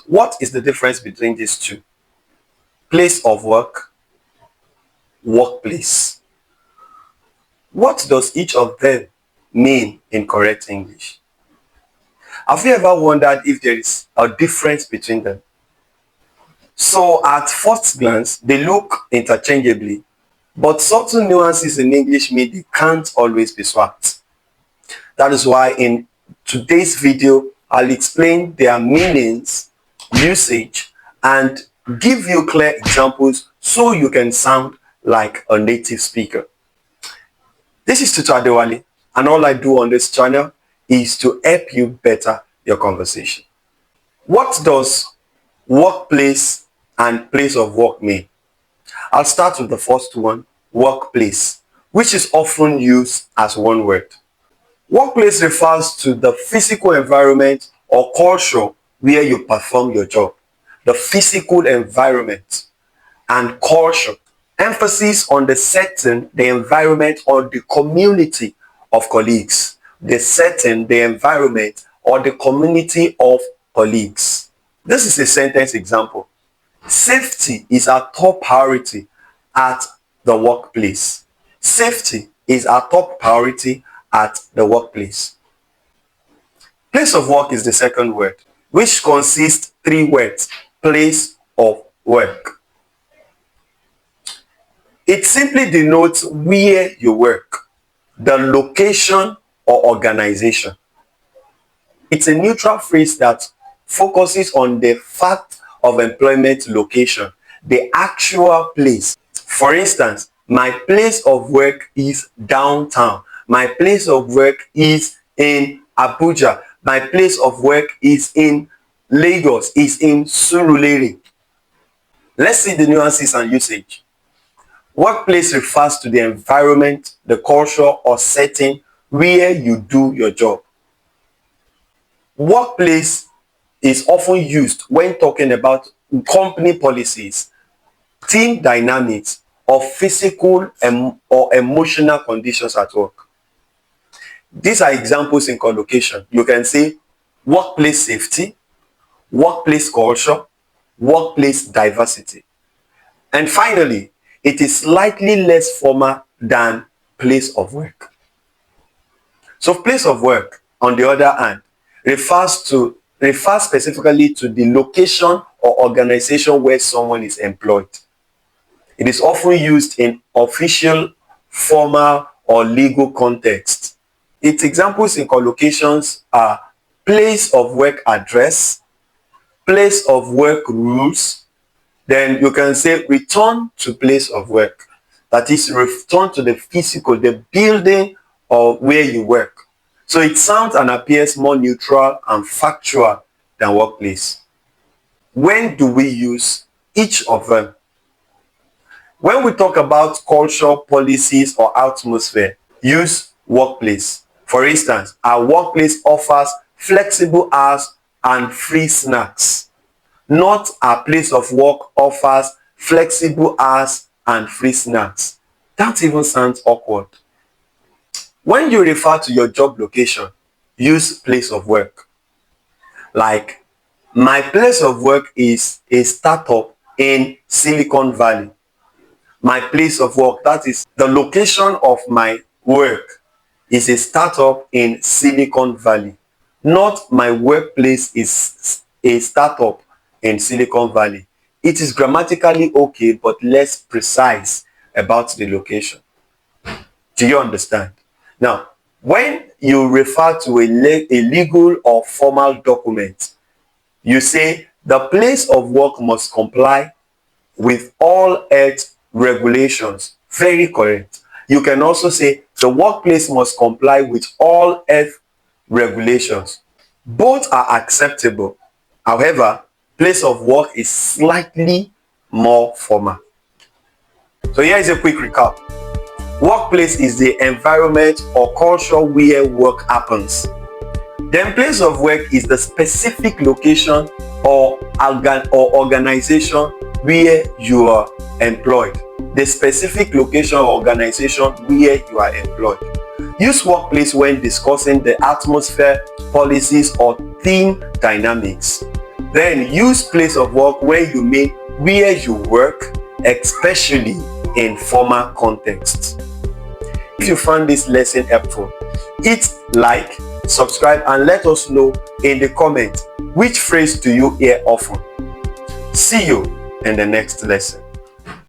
What is the difference between these two? Place of work, workplace. What does each of them mean in correct English? Have you ever wondered if there is a difference between them? So at first glance, they look interchangeably, but subtle nuances in English mean they can't always be swapped. That is why in today's video, I'll explain their meanings, usage, and give you clear examples so you can sound like a native speaker. This is Tutor Adewale, and all I do on this channel is to help you better your conversation. What does workplace and place of work mean? I'll start with the first one, workplace, which is often used as one word. Workplace refers to the physical environment or culture where you perform your job. The physical environment and culture. Emphasis on the setting, the environment, or the community of colleagues. The setting, the environment, or the community of colleagues. This is a sentence example. Safety is our top priority at the workplace. Safety is our top priority at the workplace. Place of work is the second word, which consists three words. Place of work. It simply denotes where you work, the location or organization. It's a neutral phrase that focuses on the fact of employment location, the actual place. For instance, my place of work is downtown. My place of work is in Abuja. My place of work is in Lagos, is in Surulere. Let's see the nuances and usage. Workplace refers to the environment, the culture or setting where you do your job. Workplace is often used when talking about company policies, team dynamics, or physical or emotional conditions at work. These are examples in collocation. You can say workplace safety, workplace culture, workplace diversity. And finally, it is slightly less formal than place of work. So place of work, on the other hand, refers specifically to the location or organization where someone is employed. It is often used in official, formal, or legal contexts. Its examples in collocations are place of work address, place of work rules. Then you can say return to place of work. That is, return to the physical, the building or where you work. So it sounds and appears more neutral and factual than workplace. When do we use each of them? When we talk about culture, policies, or atmosphere, use workplace. For instance, our workplace offers flexible hours and free snacks. Not our place of work offers flexible hours and free snacks. That even sounds awkward. When you refer to your job location, use place of work. Like, my place of work is a startup in Silicon Valley. My place of work, that is the location of my work, is a startup in Silicon Valley. Not my workplace is a startup in Silicon Valley. It is grammatically okay, but less precise about the location. Do you understand? Now, when you refer to a legal or formal document, you say the place of work must comply with all health regulations. Very correct. You can also say the workplace must comply with all health regulations. Both are acceptable. However, place of work is slightly more formal. So here is a quick recap. Workplace is the environment or culture where work happens. Then place of work is the specific location or organization where you are employed. The specific location or organization where you are employed. Use workplace when discussing the atmosphere, policies, or team dynamics. Then use place of work when you mean where you work, especially in formal contexts. If you found this lesson helpful, hit like, subscribe, and let us know in the comments which phrase do you hear often. See you in the next lesson.